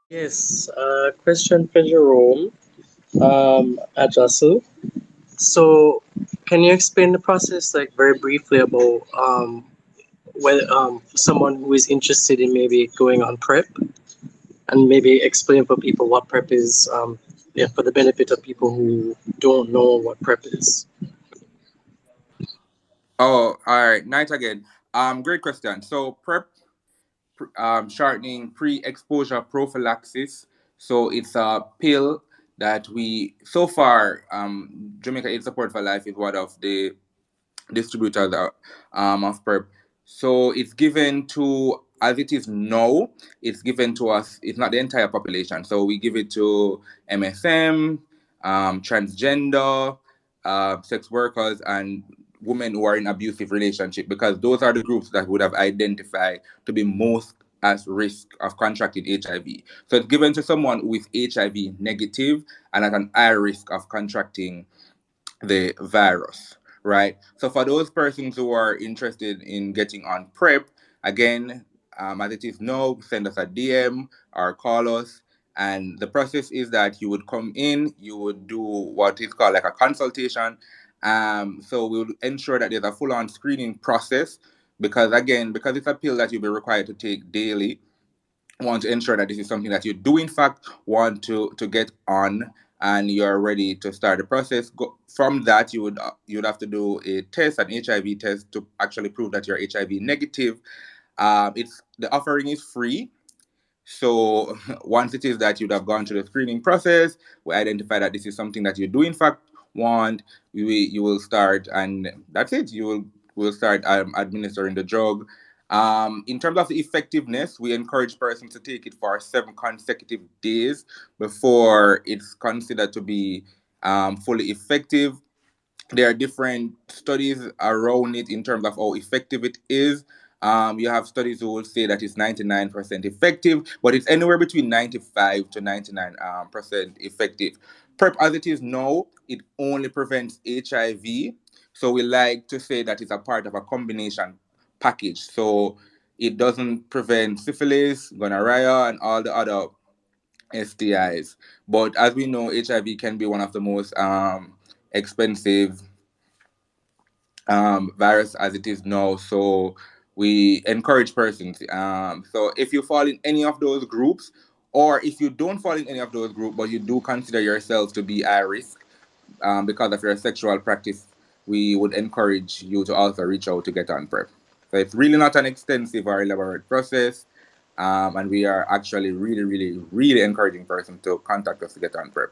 Yes, question for Jerome, Ajasu. So, can you explain the process, like very briefly, about whether someone who is interested in maybe going on prep, and maybe explain for people what prep is, yeah, for the benefit of people who don't know what prep is. Oh, all right. Night again. Great question. So PrEP, shortening pre-exposure prophylaxis. So it's a pill that we so far Jamaica AIDS Support for Life is one of the distributors of PrEP. So it's given to, as it is now, it's given to us. It's not the entire population. So we give it to MSM, transgender, sex workers, and women who are in abusive relationship, because those are the groups that would have identified to be most at risk of contracting HIV. So it's given to someone who is HIV negative and at an high risk of contracting the virus, right? So for those persons who are interested in getting on PrEP, again, as it is now, send us a DM or call us. And the process is that you would come in, you would do what is called like a consultation. So we'll ensure that there's a full-on screening process, because again, because it's a pill that you'll be required to take daily, want to ensure that this is something that you do in fact want to get on, and you're ready to start the process. From that, you would have to do a test, an HIV test, to actually prove that you're HIV negative. It's the offering is free. So once it is that you'd have gone through the screening process, we identify that this is something that you do in fact want. You will start, and that's it. Will start administering the drug. In terms of the effectiveness, we encourage persons to take it for 7 consecutive days before it's considered to be fully effective. There are different studies around it in terms of how effective it is. You have studies who will say that it's 99% effective, but it's anywhere between 95 to 99% effective. PrEP, as it is now, it only prevents HIV. So we like to say that it's a part of a combination package. So it doesn't prevent syphilis, gonorrhea, and all the other STIs. But as we know, HIV can be one of the most expensive virus as it is now. So we encourage persons. So if you fall in any of those groups, or if you don't fall in any of those groups, but you do consider yourself to be high risk because of your sexual practice, we would encourage you to also reach out to get on PrEP. So it's really not an extensive or elaborate process. And we are actually really, really, really encouraging persons to contact us to get on PrEP.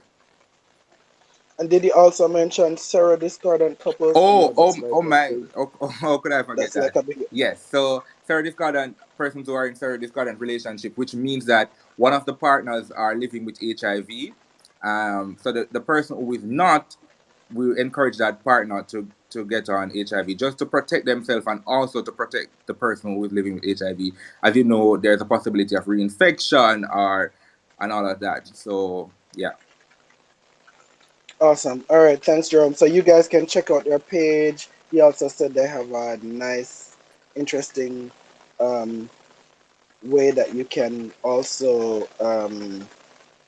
And did he also mention serodiscordant couples? I know Oh, that's oh, like oh a my! big. How could I forget That's that? like a big. Yes. So, third discordant persons who are in third discordant relationship, which means that one of the partners are living with HIV. So the person who is not, we encourage that partner to get on HIV, just to protect themselves and also to protect the person who is living with HIV. As you know, there's a possibility of reinfection or and all of that. So yeah. Awesome. All right. Thanks, Jerome. So you guys can check out their page. He also said they have a nice, interesting um, way that you can also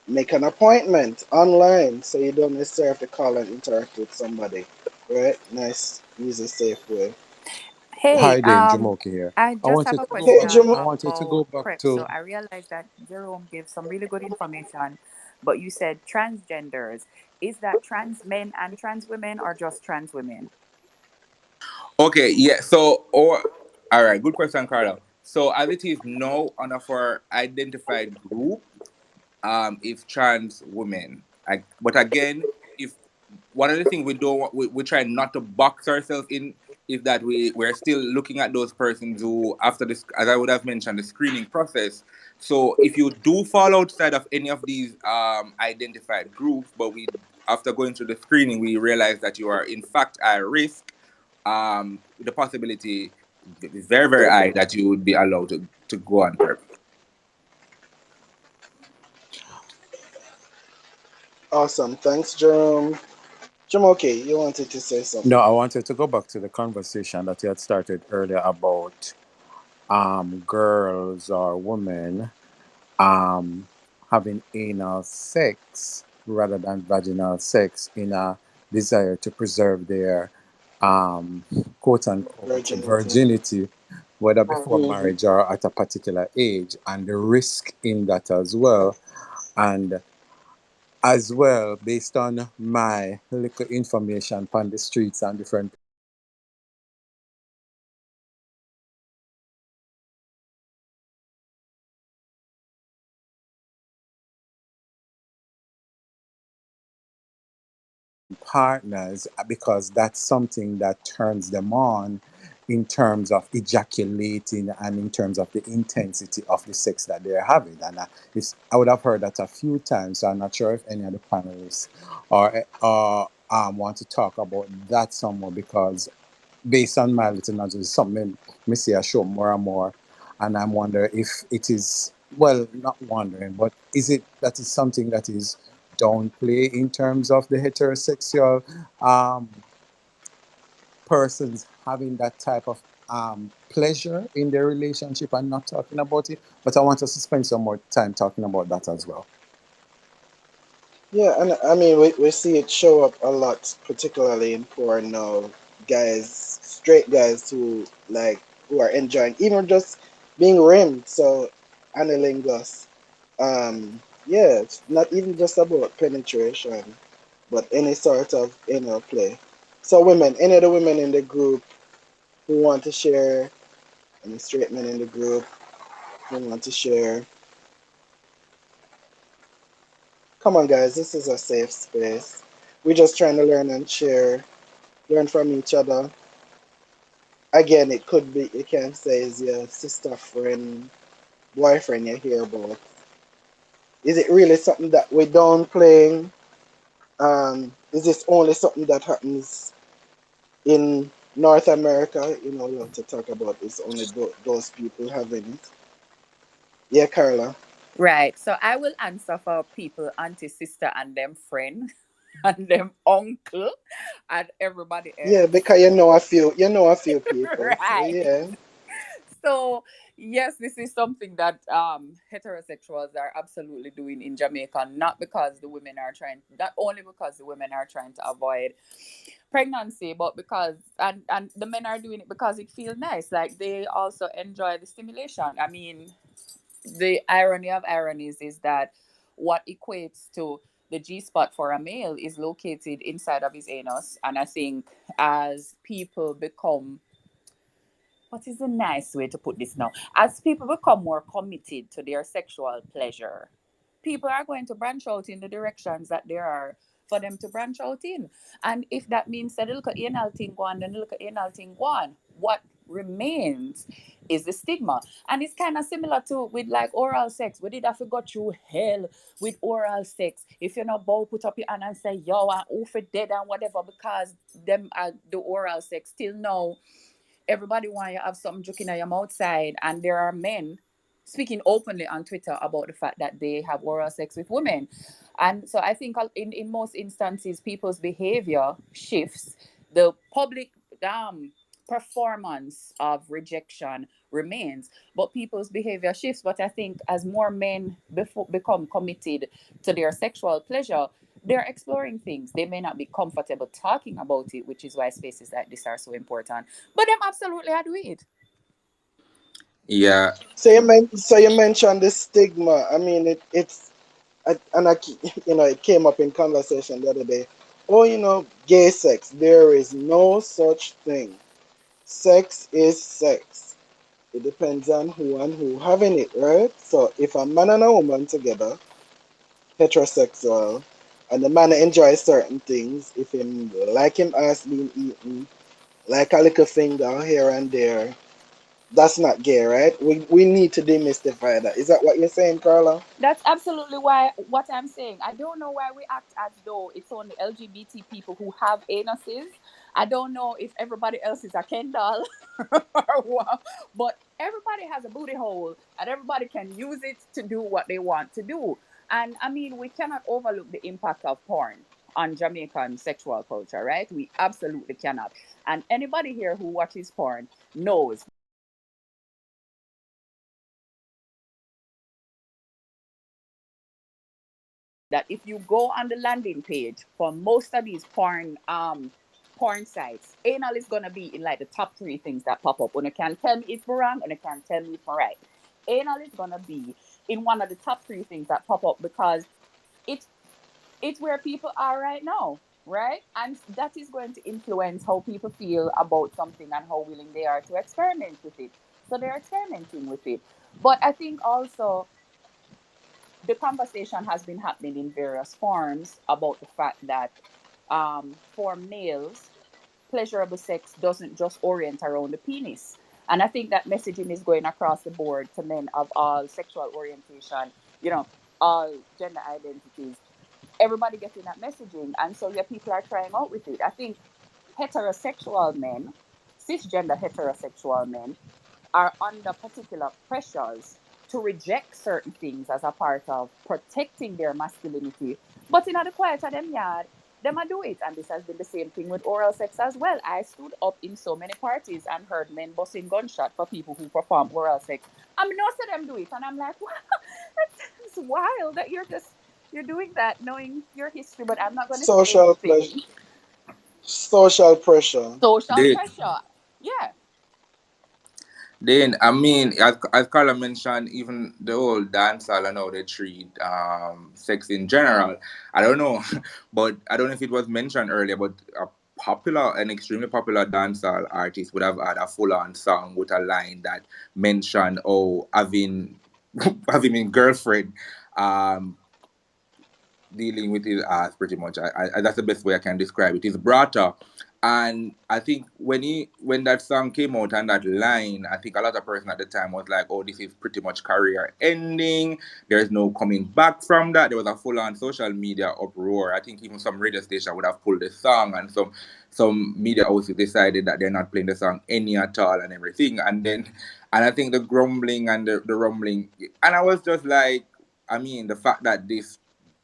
make an appointment online, so you don't necessarily have to call and interact with somebody. Right? Nice, easy, safe way. Hey, Hi there, Jamoke here. I I just have wanted a to go Hey, back. question Jamo. I wanted to go about back PrEP. So to. I realized that Jerome gave some really good information, but you said transgenders. Is that trans men and trans women or just trans women? Okay, yeah. So, or all right, good question, Carla. So, as it is now on our identified group, is trans women. But again, if one of the things we don't we try not to box ourselves in, is that we're still looking at those persons who, after this, as I would have mentioned, the screening process. So if you do fall outside of any of these identified groups, but we, after going through the screening, we realize that you are in fact at risk, the possibility is very, very high that you would be allowed to go on PrEP. Awesome. Thanks, Jerome. Jamoke, you wanted to say No, something. I wanted to go back to the conversation that you had started earlier about girls or women um having anal sex rather than vaginal sex in a desire to preserve their um, quote unquote Virginity. virginity, whether before Hmm. marriage or at a particular age, and the risk in that as well. And as well, based on my little information on the streets and different partners, because that's something that turns them on in terms of ejaculating and in terms of the intensity of the sex that they're having. And I would have heard that a few times, so I'm not sure if any of the panelists want to talk about that some more, because based on my little knowledge, it's something me see I show more and more, and I'm wondering if it is, well, not wondering, but is it that is something that is downplay in terms of the heterosexual persons having that type of pleasure in their relationship and not talking about it. But I want us to spend some more time talking about that as well. Yeah, and I mean, we see it show up a lot, particularly in porn now. Guys, straight guys who are enjoying, even just being rimmed. So, analingus. Yeah, it's not even just about penetration, but any sort of inner play. So, women, any of the women in the group who want to share, any straight men in the group who want to share, come on, guys, this is a safe space. We're just trying to learn and share, learn from each other. Again, it could be, you can say, is your sister, friend, boyfriend you hear about. Is it really something that we downplaying? Is this only something that happens in North America? You know, we want to talk about this, only those people having it. Yeah, Carla. Right. So I will answer for people, auntie, sister, and them friend, and them uncle, and everybody Yeah, else. because you know a few people. So Right. yeah. So yes, this is something that heterosexuals are absolutely doing in Jamaica, not because the women are trying, not only because the women are trying to avoid pregnancy, but because and the men are doing it because it feels nice. Like they also enjoy the stimulation. I mean, the irony of ironies is that what equates to the G spot for a male is located inside of his anus. And I think as people become, what is a nice way to put this now? As people become more committed to their sexual pleasure, people are going to branch out in the directions that there are for them to branch out in. And if that means that they look at anal thing one, then they look at anal thing one, what remains is the stigma. And it's kind of similar to with like oral sex. We did have to go through hell with oral sex. If you're not bold, put up your hand and say, yo, and oof it dead and whatever, because them the oral sex still now everybody want you have something joking at your outside, and there are men speaking openly on Twitter about the fact that they have oral sex with women. And so I think in most instances people's behavior shifts. The public performance of rejection remains, but people's behavior shifts. But I think as more men become committed to their sexual pleasure, they're exploring things. They may not be comfortable talking about it, which is why spaces like this are so important. But them absolutely are doing it. Yeah, So you mentioned the stigma. I mean, it's you know, it came up in conversation the other day. Oh, you know, gay sex. There is no such thing. Sex is sex. It depends on who and who having it, right? So if a man and a woman together, heterosexual, and the man enjoys certain things, if him like him ass being eaten, like a little finger here and there, that's not gay, right? We need to demystify that. Is that what you're saying, Carla? That's absolutely why what I'm saying. I don't know why we act as though it's only LGBT people who have anuses. I don't know if everybody else is a Ken doll or what, but everybody has a booty hole and everybody can use it to do what they want to do. And I mean, we cannot overlook the impact of porn on Jamaican sexual culture, right? We absolutely cannot. And anybody here who watches porn knows that if you go on the landing page for most of these porn sites, anal is gonna be in like the top three things that pop up. And you can tell me if we're wrong, and you can tell me if we're right. Anal is gonna be in one of the top three things that pop up because it's it's where people are right now, right? And that is going to influence how people feel about something and how willing they are to experiment with it. So they're experimenting with it. But I think also the conversation has been happening in various forms about the fact that for males, pleasurable sex doesn't just orient around the penis. And I think that messaging is going across the board to men of all sexual orientation, you know, all gender identities. Everybody getting that messaging. And so, yeah, people are trying out with it. I think heterosexual men, cisgender heterosexual men, are under particular pressures to reject certain things as a part of protecting their masculinity. But in the quiet of them yard, them a do it. And this has been the same thing with oral sex as well. I stood up in so many parties and heard men busting gunshot for people who perform oral sex. I mean, most of them do it. And I'm like, wow, that's wild that you're doing that knowing your history, but I'm not going to say Social pleasure, anything. social pressure. Social They, pressure. Yeah. then, I mean, as Carla mentioned, even the whole dancehall and how they treat sex in general. I don't know, but I don't know if it was mentioned earlier, but an extremely popular dancehall artist would have had a full-on song with a line that mentioned, oh, having having a girlfriend, um, dealing with his ass pretty much. That's the best way I can describe it. His brother, and I think when that song came out and that line, I think a lot of person at the time was like, "Oh, this is pretty much career ending. There's no coming back from that." There was a full on social media uproar. I think even some radio station would have pulled the song, and some media houses decided that they're not playing the song any at all and everything. And I think the grumbling and the rumbling, and I was just like, I mean, the fact that this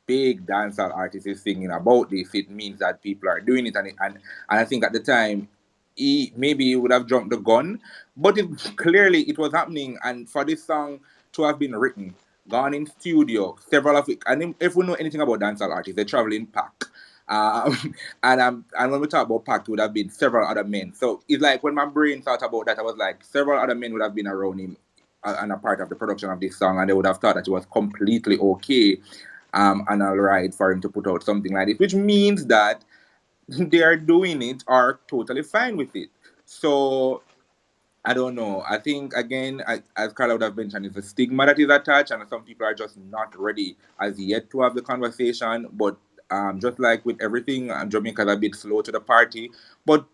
big dancehall artist is singing about this, it means that people are doing it, and I think at the time he would have jumped the gun, but it was happening, and for this song to have been written, gone in studio, several of it, and if we know anything about dancehall artists, they travel in pack. Um, and when we talk about pack, it would have been several other men. So it's like when my brain thought about that, I was like, several other men would have been around him and a part of the production of this song, and they would have thought that it was completely okay and all right for him to put out something like this, which means that they are doing it are totally fine with it. So I don't know. I think again, as Carla would have mentioned, it's a stigma that is attached, and some people are just not ready as yet to have the conversation. But just like with everything, Jamaica's a bit slow to the party, but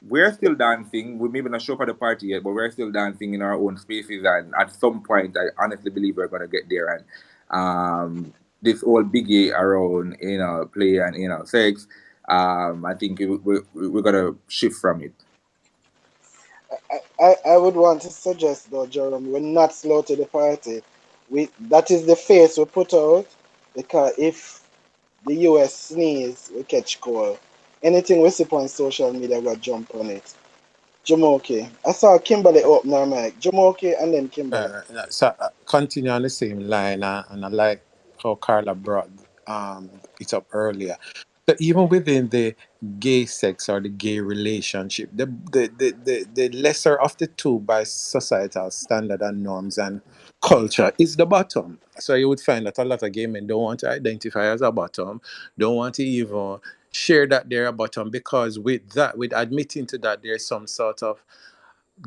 we're still dancing. We maybe not show for the party yet, but we're still dancing in our own spaces. And at some point, I honestly believe we're gonna get there. And this whole biggie around play and sex, I think we're gonna shift from it. I would want to suggest though, Jeremy, we're not slow to the party. That is the face we put out because if the US sneeze, we catch cold. Anything we see on social media, we jump on it. Jamoke. I saw Kimberly open her mic. Jamoke and then Kimberly. Continue on the same line, and I like how Carla brought it up earlier. So even within the gay sex or the gay relationship, the lesser of the two by societal standard and norms and culture is the bottom. So you would find that a lot of gay men don't want to identify as a bottom, don't want to even share that they're a bottom, because with admitting to that, there's some sort of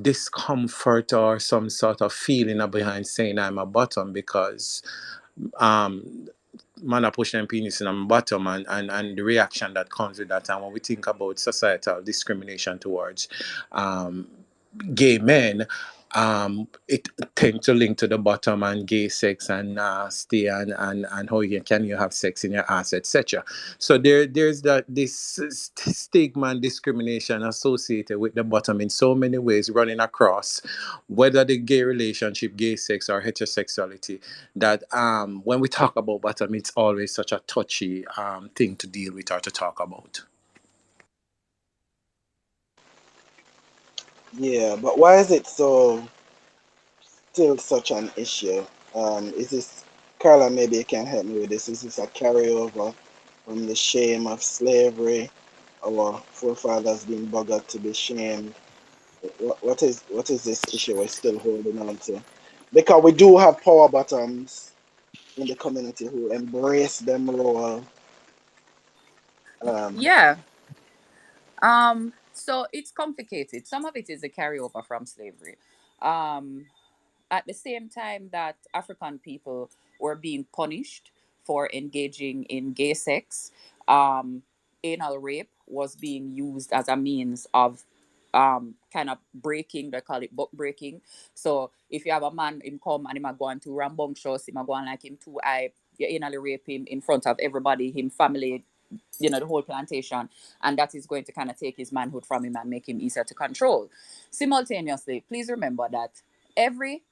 discomfort or some sort of feeling behind saying I'm a bottom, because um man are pushing them penis in my bottom, and the reaction that comes with that. And when we think about societal discrimination towards um gay men, it tend to link to the bottom and gay sex and nasty and how you have sex in your ass, etc. So there's this stigma and discrimination associated with the bottom in so many ways, running across whether the gay relationship, gay sex, or heterosexuality. That when we talk about bottom, it's always such a touchy thing to deal with or to talk about. Yeah, but why is it so still such an issue? Is this Carla, maybe you can help me with this. Is this a carryover from the shame of slavery? Our forefathers being buggered to be shamed. What is this issue we're still holding on to? Because we do have power bottoms in the community who embrace them role. Um, Yeah. So it's complicated. Some of it is a carryover from slavery. Um, at the same time that African people were being punished for engaging in gay sex, um, anal rape was being used as a means of kind of breaking, they call it book breaking. So if you have a man, him come and him a go on to rambunctious, him a go on like him too, you anally rape him in front of everybody, him family, the whole plantation, and that is going to kind of take his manhood from him and make him easier to control. Simultaneously, please remember that every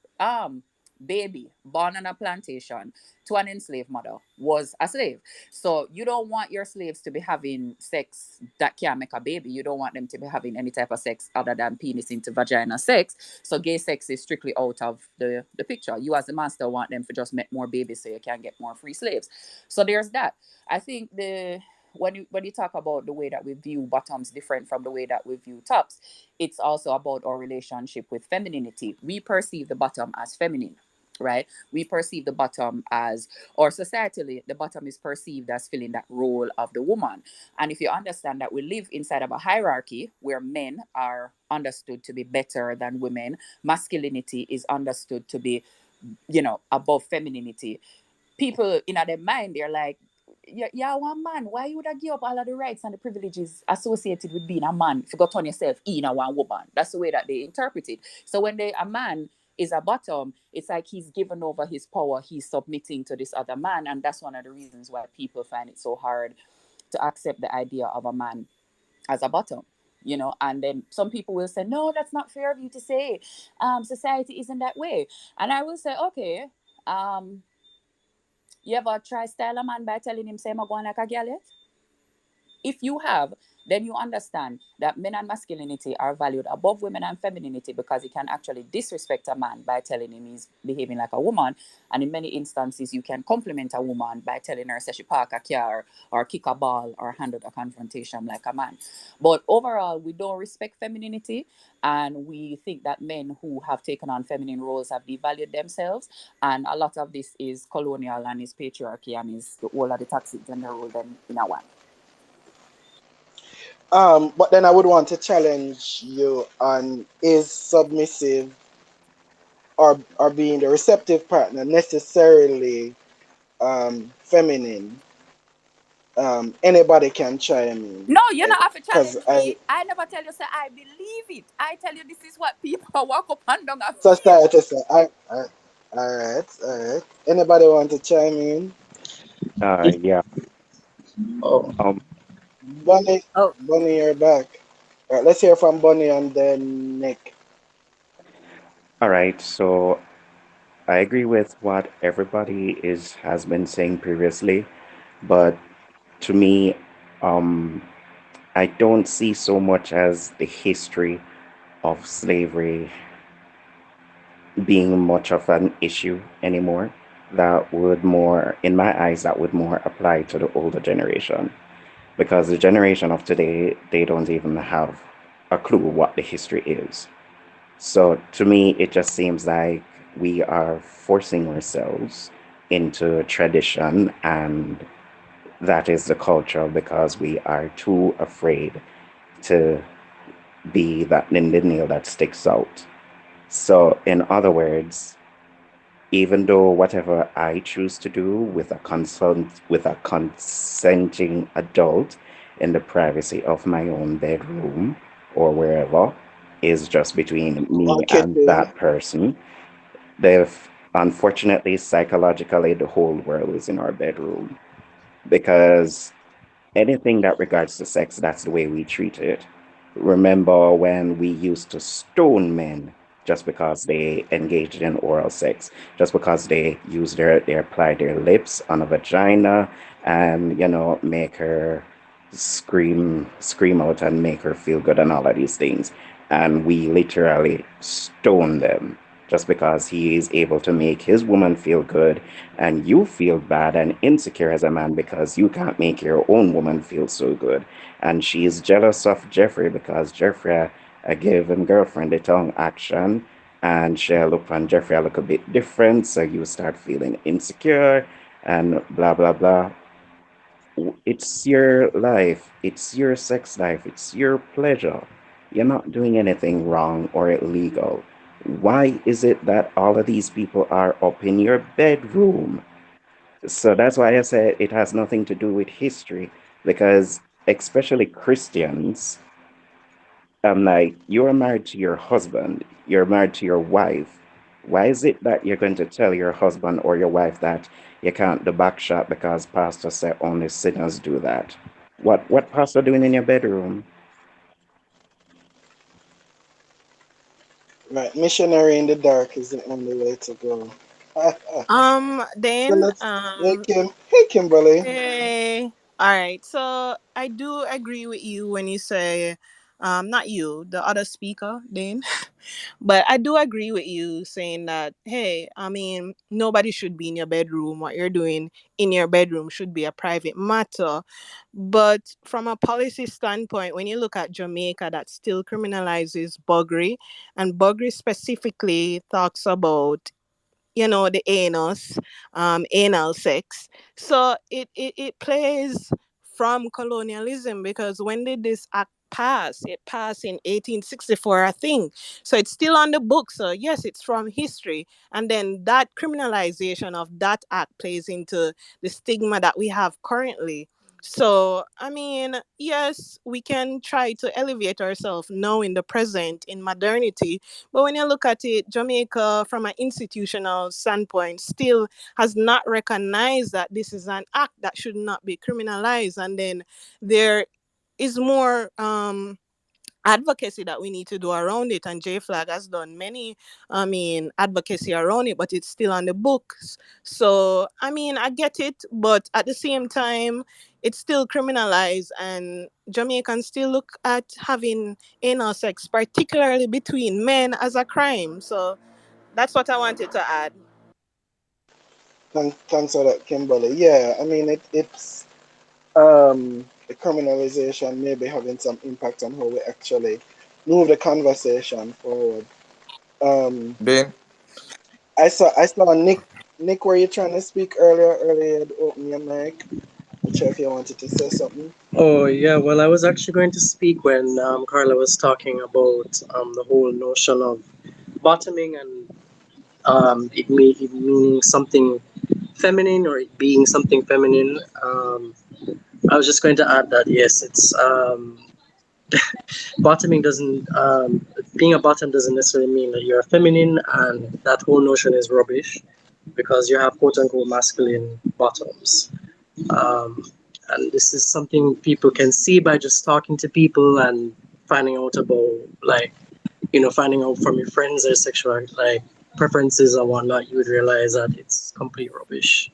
baby born on a plantation to an enslaved mother was a slave. So you don't want your slaves to be having sex that can make a baby. You don't want them to be having any type of sex other than penis into vagina sex. So gay sex is strictly out of the picture. You as the master want them to just make more babies so you can get more free slaves. So there's that. I think the when you talk about the way that we view bottoms different from the way that we view tops, it's also about our relationship with femininity. We perceive the bottom as feminine, right? We perceive the bottom as, or societally, the bottom is perceived as filling that role of the woman. And if you understand that we live inside of a hierarchy where men are understood to be better than women, masculinity is understood to be, above femininity. People in their mind, they're like, yeah, one man, why you would I give up all of the rights and the privileges associated with being a man if you got turn yourself in a one woman? That's the way that they interpret it. So when a man is a bottom, it's like he's given over his power, he's submitting to this other man, and that's one of the reasons why people find it so hard to accept the idea of a man as a bottom. And then some people will say, no, that's not fair of you to say. Society isn't that way. And I will say, okay, um, you ever try style a man by telling him, say, I'm going like a girl yet? If you have, then you understand that men and masculinity are valued above women and femininity, because he can actually disrespect a man by telling him he's behaving like a woman. And in many instances, you can compliment a woman by telling her, say, she park a car or kick a ball or handle a confrontation like a man. But overall, we don't respect femininity. And we think that men who have taken on feminine roles have devalued themselves. And a lot of this is colonial and is patriarchy and is the whole of the toxic gender role then in a one. but then I would want to challenge you on, is submissive or being the receptive partner necessarily feminine? Anybody can chime in. No, you not have to Because challenge me. I never tell you, say, I believe it. I tell you, this is what people walk up and down and feel. society say, all right. Anybody want to chime in? Yeah. Oh, Um. Bunny, Oh, Bunny, you're back. All right, let's hear from Bunny and then Nick. All right. So I agree with what everybody is has been saying previously, but to me, um, I don't see so much as the history of slavery being much of an issue anymore. That would more, in my eyes, that would more apply to the older generation, because the generation of today, they don't even have a clue what the history is. So to me, it just seems like we are forcing ourselves into tradition, and that is the culture because we are too afraid to be that in the nail that sticks out. So, in other words, even though whatever I choose to do with a consenting adult in the privacy of my own bedroom or wherever is just between Or me and kitchen. that person, they've unfortunately psychologically the whole world is in our bedroom because anything that regards to sex, that's the way we treat it. Remember when we used to stone men just because they engaged in oral sex, just because they apply their lips on a vagina and, make her scream out and make her feel good and all of these things. And we literally stone them just because he is able to make his woman feel good, and you feel bad and insecure as a man because you can't make your own woman feel so good. And she is jealous of Jeffrey because Jeffrey gave him girlfriend a tongue action, and she look on Jeffrey a little bit different, so you start feeling insecure and blah blah blah. It's your life, it's your sex life, it's your pleasure. You're not doing anything wrong or illegal. Why is it that all of these people are up in your bedroom? So that's why I said it has nothing to do with history, because especially Christians, I'm like, you're married to your husband, you're married to your wife. Why is it that you're going to tell your husband or your wife that you can't do back shot because pastor said only sinners do that? What pastor doing in your bedroom? Right, missionary in the dark is the only way to go. So Then, let's, hey Kimberly. hey, all right. So I do agree with you when you say, not you, the other speaker, Dane. But I do agree with you saying that, hey, I mean, nobody should be in your bedroom. What you're doing in your bedroom should be a private matter. But from a policy standpoint, when you look at Jamaica, that still criminalizes buggery, and buggery specifically talks about, the anal sex. So it plays from colonialism, because when did this act pass? It passed in 1864, I think. So it's still on the book. So yes, it's from history. And then that criminalization of that act plays into the stigma that we have currently. So, I mean, yes, we can try to elevate ourselves now in the present, in modernity, but when you look at it, Jamaica, from an institutional standpoint, still has not recognized that this is an act that should not be criminalized. And then there is more advocacy that we need to do around it. And J Flag has done many, advocacy around it, but it's still on the books. So, I mean, I get it, but at the same time, it's still criminalized, and Jamaicans still look at having anal sex, particularly between men, as a crime. So that's what I wanted to add. Thanks for that, Kimberly. Yeah, I mean it's the criminalization may be having some impact on how we actually move the conversation forward. Um, Ben, I saw Nick, were you trying to speak earlier? Earlier, you'd open your mic. Not sure if you wanted to say something. Oh yeah, well, I was actually going to speak when Carla was talking about the whole notion of bottoming and it meaning something feminine or it being something feminine. I was just going to add that yes, it's bottoming doesn't being a bottom doesn't necessarily mean that you're feminine, and that whole notion is rubbish because you have quote unquote masculine bottoms. Um, and this is something people can see by just talking to people and finding out about, like, finding out from your friends their sexual, like, preferences and whatnot. You would realize that it's complete rubbish.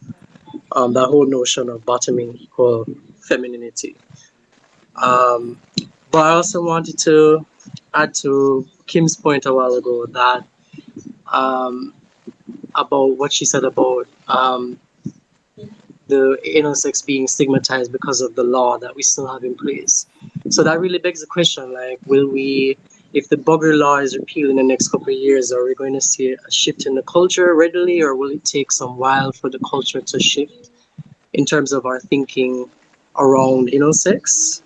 That whole notion of bottoming equal femininity. Um, but I also wanted to add to Kim's point a while ago that um, about what she said about the anal sex being stigmatized because of the law that we still have in place. So that really begs the question, like, will we, if the bugger law is repealed in the next couple of years, are we going to see a shift in the culture readily, or will it take some while for the culture to shift in terms of our thinking around anal sex?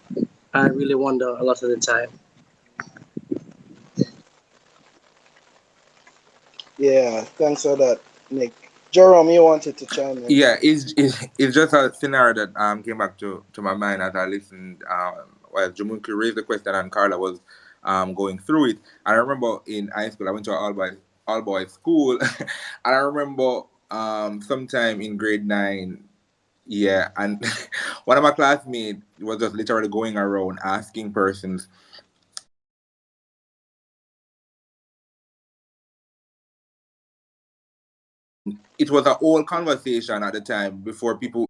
I really wonder a lot of the time. Yeah, thanks for that, Nick. Jerome, you wanted to chime in. yeah, it's just a scenario that came back to my mind as I listened while Jamunki raised the question and Carla was going through it. And I remember in high school I went to an all boys school and I remember sometime in grade 9. Yeah, and one of my classmates was just literally going around asking persons if they have anal sex. And it was a whole conversation at the time before people